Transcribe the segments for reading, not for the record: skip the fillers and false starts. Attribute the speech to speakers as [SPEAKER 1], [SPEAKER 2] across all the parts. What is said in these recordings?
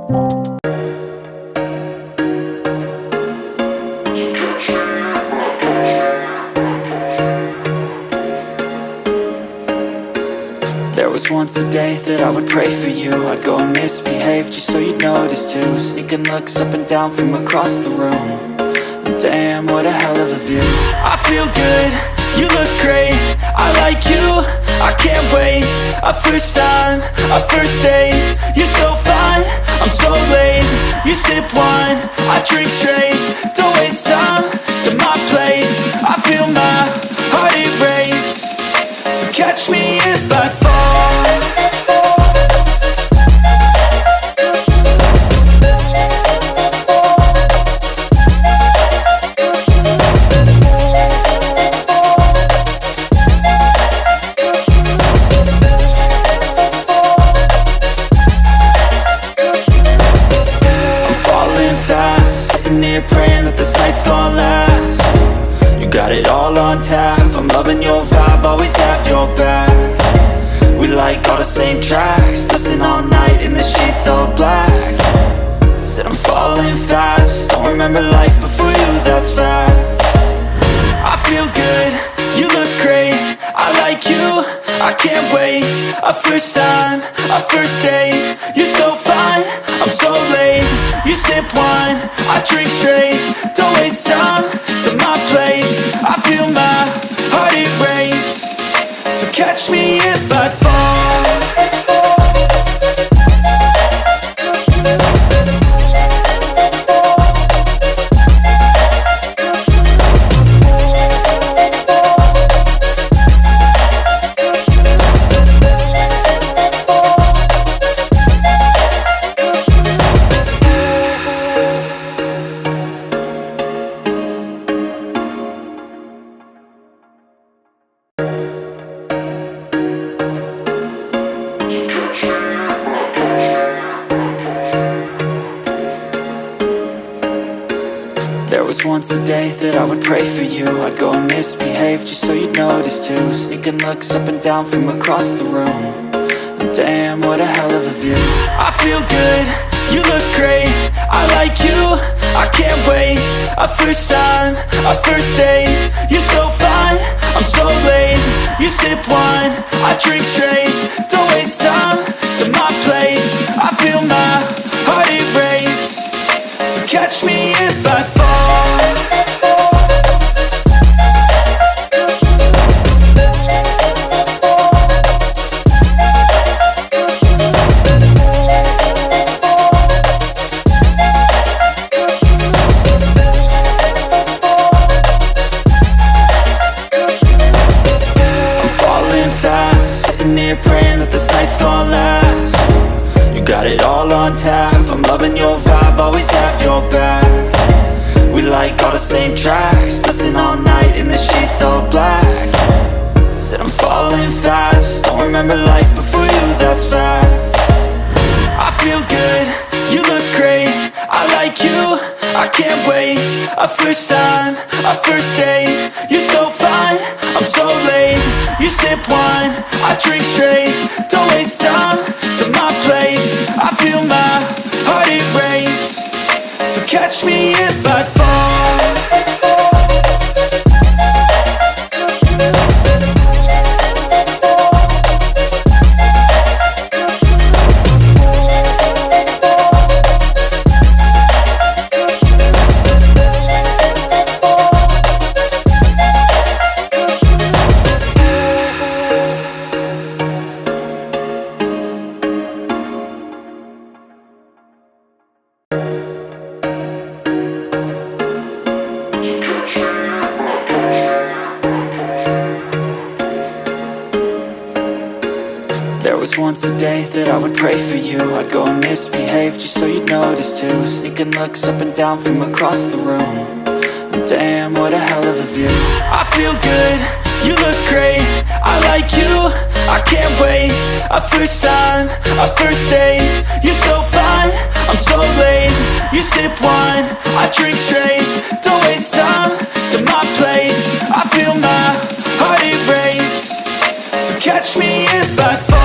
[SPEAKER 1] There was once a day that I would pray for you. I'd go and misbehave just so you'd notice too. Sneaking looks up and down from across the room. And damn, what a hell of a view. I feel good, you look great, I like you, I can't wait. A first time, a first date, you're so fine, I'm so late. You sip wine, I drink straight, don't waste time to my place. I feel my heart erase, so catch me if I fall. Praying that this night's gonna last. You got it all on tap, I'm loving your vibe, always have your back. We like all the same tracks, listen all night in the sheets all black. Said I'm falling fast, don't remember life before you, that's fact. I feel good, you look great, I like you, I can't wait. A first time, a first date, you're so fine, I'm so late. You sip wine, I drink straight, don't waste time to my place. I feel my heart erase, so catch me if I fall. There was once a day that I would pray for you. I'd go and misbehave just so you'd notice too. Sneaking looks up and down from across the room. And damn, what a hell of a view. I feel good, you look great, I like you, I can't wait. A first time, a first date, you're so fine, I'm so late. You sip wine, I drink straight, don't waste time to my place. I feel my heart erase, so catch me if I fall. Praying that this night's gonna last. You got it all on tap, I'm loving your vibe, always have your back. We like all the same tracks, listen all night in the sheets all black. Said I'm falling fast, don't remember life before you, that's fact. I feel good, you look great, I like you, I can't wait. A first time, a first date, you're so fine, I'm so late. You sip wine, I drink straight, don't waste time to my place. I feel my heart erase, so catch me if I fall. There was once a day that I would pray for you. I'd go and misbehave just so you'd notice too. Sneaking looks up and down from across the room. And damn, what a hell of a view. I feel good, you look great, I like you, I can't wait. A first time, a first date, you're so fine, I'm so late. You sip wine, I drink straight, don't waste time to my place. I feel my heart erase, so catch me if I fall.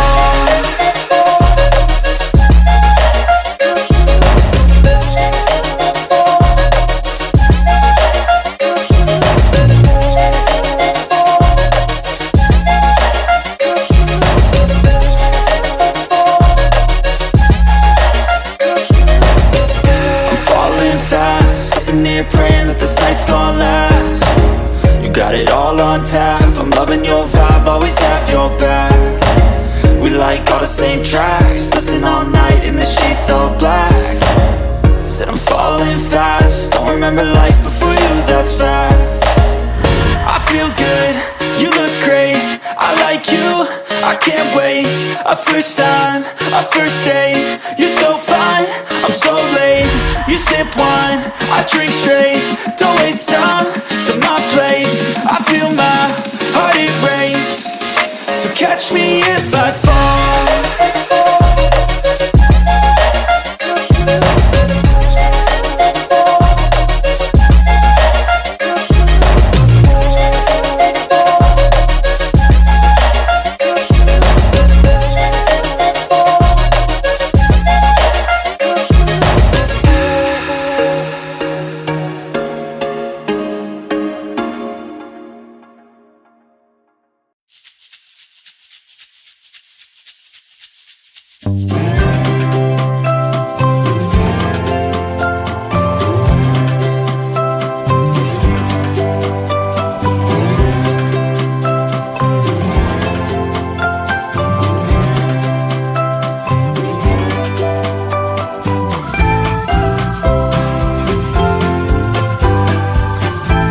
[SPEAKER 1] loving your vibe, always have your back. We like all the same tracks, listen all night in the sheets all black. Said I'm falling fast, don't remember life before you, that's fact. I feel good, you look great, I like you, I can't wait. A first time, a first date, you're so fine, I'm so late. You sip wine, I drink straight, don't waste time to my place. I feel my heart erase, so catch me if I